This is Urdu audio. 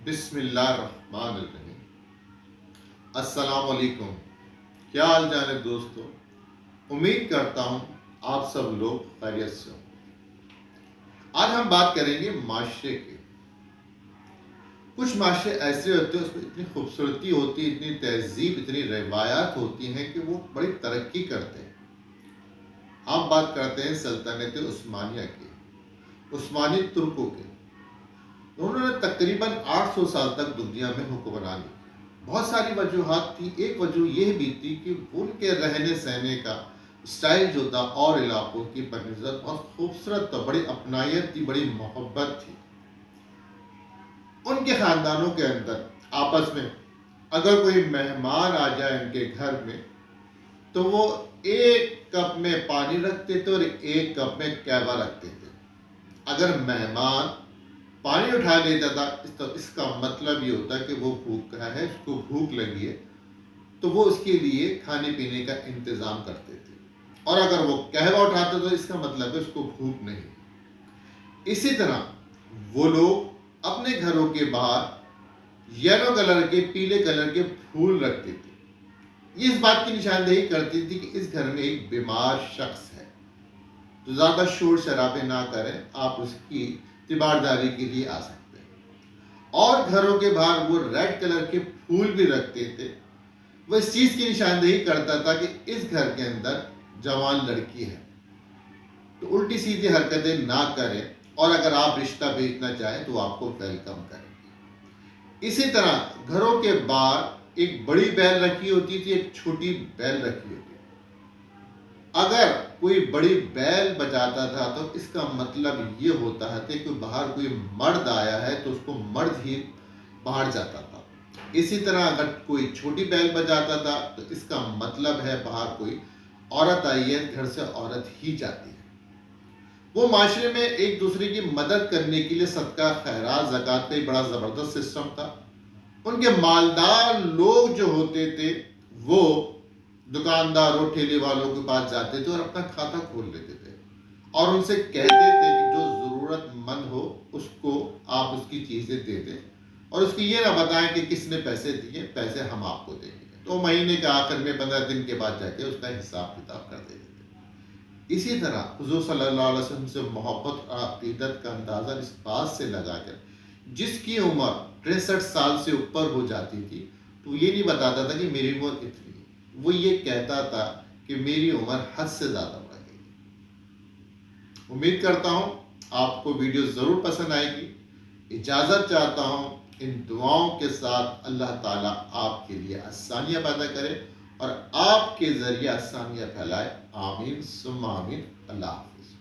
بسم اللہ الرحمن الرحیم۔ السلام علیکم، کیا حال چال ہے دوستو؟ امید کرتا ہوں آپ سب لوگ خیریت سے ہوں۔ آج ہم بات کریں گے معاشرے کی۔ کچھ معاشرے ایسے ہوتے ہیں، اس میں اتنی خوبصورتی ہوتی ہے، اتنی تہذیب، اتنی روایات ہوتی ہیں کہ وہ بڑی ترقی کرتے ہیں۔ ہم بات کرتے ہیں سلطنت عثمانیہ کی، عثمانی ترکوں کی۔ انہوں نے تقریباً 800 سال تک دنیا میں حکمرانی کی۔ بہت ساری وجوہات تھی۔ ایک وجہ یہ بھی تھی کہ ان کے رہنے سہنے کا اسٹائل جو تھا اور علاقوں کی بنسبت بہت خوبصورت تھا، بڑی اپنائیت تھی، بڑی محبت تھی۔ ان کے خاندانوں کے اندر آپس میں اگر کوئی مہمان آ جائے ان کے گھر میں تو وہ ایک کپ میں پانی رکھتے تھے اور ایک کپ میں قہوہ رکھتے تھے۔ اگر مہمان پانی اٹھا لیتا تھا تو اس کا مطلب یہ ہوتا ہے کہ وہ بھوکا ہے، اس کو بھوک لگی ہے، تو وہ اس کے لیے کھانے پینے کا انتظام کرتے تھے۔ اور اگر وہ قہوہ اٹھاتا تو اس کا مطلب ہے اس کو بھوک نہیں۔ اسی طرح وہ لوگ اپنے گھروں کے باہر یلو کلر کے، پیلے کلر کے پھول رکھتے تھے۔ یہ اس بات کی نشاندہی کرتی تھی کہ اس گھر میں ایک بیمار شخص ہے، تو زیادہ شور شرابے نہ کریں، آپ اس کی تیمارداری کے لیے آ سکتے ہیں۔ اور گھروں کے باہر وہ ریڈ کلر کے پھول بھی رکھتے تھے۔ وہ اس چیز کی نشاندہی کرتا تھا کہ اس گھر کے اندر جوان لڑکی ہے، تو الٹی سیدھی حرکتیں نہ کریں، اور اگر آپ رشتہ بھیجنا چاہیں تو آپ کو ویلکم کریں۔ اسی طرح گھروں کے باہر ایک بڑی بیل رکھی ہوتی تھی، ایک چھوٹی بیل رکھی ہوتی تھی۔ اگر کوئی بڑی بیل بجاتا تھا تو اس کا مطلب یہ ہوتا ہے کہ باہر کوئی مرد آیا ہے تو اس کو مرد ہی باہر جاتا تھا۔ اسی طرح اگر کوئی چھوٹی بیل بجاتا تھا تو اس کا مطلب ہے باہر کوئی عورت آئی ہے، گھر سے عورت ہی جاتی ہے۔ وہ معاشرے میں ایک دوسرے کی مدد کرنے کے لیے صدقہ خیرات زکوٰۃ کا ایک بڑا زبردست سسٹم تھا۔ ان کے مالدار لوگ جو ہوتے تھے وہ دکانداروں، ٹھیلے والوں کے پاس جاتے تھے اور اپنا کھاتا کھول لیتے تھے، اور ان سے کہتے تھے کہ جو ضرورت مند ہو اس کو آپ اس کی چیزیں دے دیں، اور اس کی یہ نہ بتائیں کہ کس نے پیسے دیے، پیسے ہم آپ کو دیں گے۔ تو مہینے کے آخر میں 15 دن کے بعد جا کے اس کا حساب کتاب کر دیتے تھے۔ اسی طرح حضور صلی اللہ علیہ وسلم سے محبت اور عقیدت کا اندازہ اس بات سے لگا کر، جس کی عمر 63 سال سے اوپر ہو جاتی تھی تو یہ نہیں بتاتا تھا کہ میری عمر اتنی ہے، وہ یہ کہتا تھا کہ میری عمر حد سے زیادہ بڑھ گئی۔ امید کرتا ہوں آپ کو ویڈیو ضرور پسند آئے گی۔ اجازت چاہتا ہوں، ان دعاؤں کے ساتھ اللہ تعالیٰ آپ کے لیے آسانیاں پیدا کرے اور آپ کے ذریعے آسانیاں پھیلائے۔ آمین ثم آمین۔ اللہ حافظ۔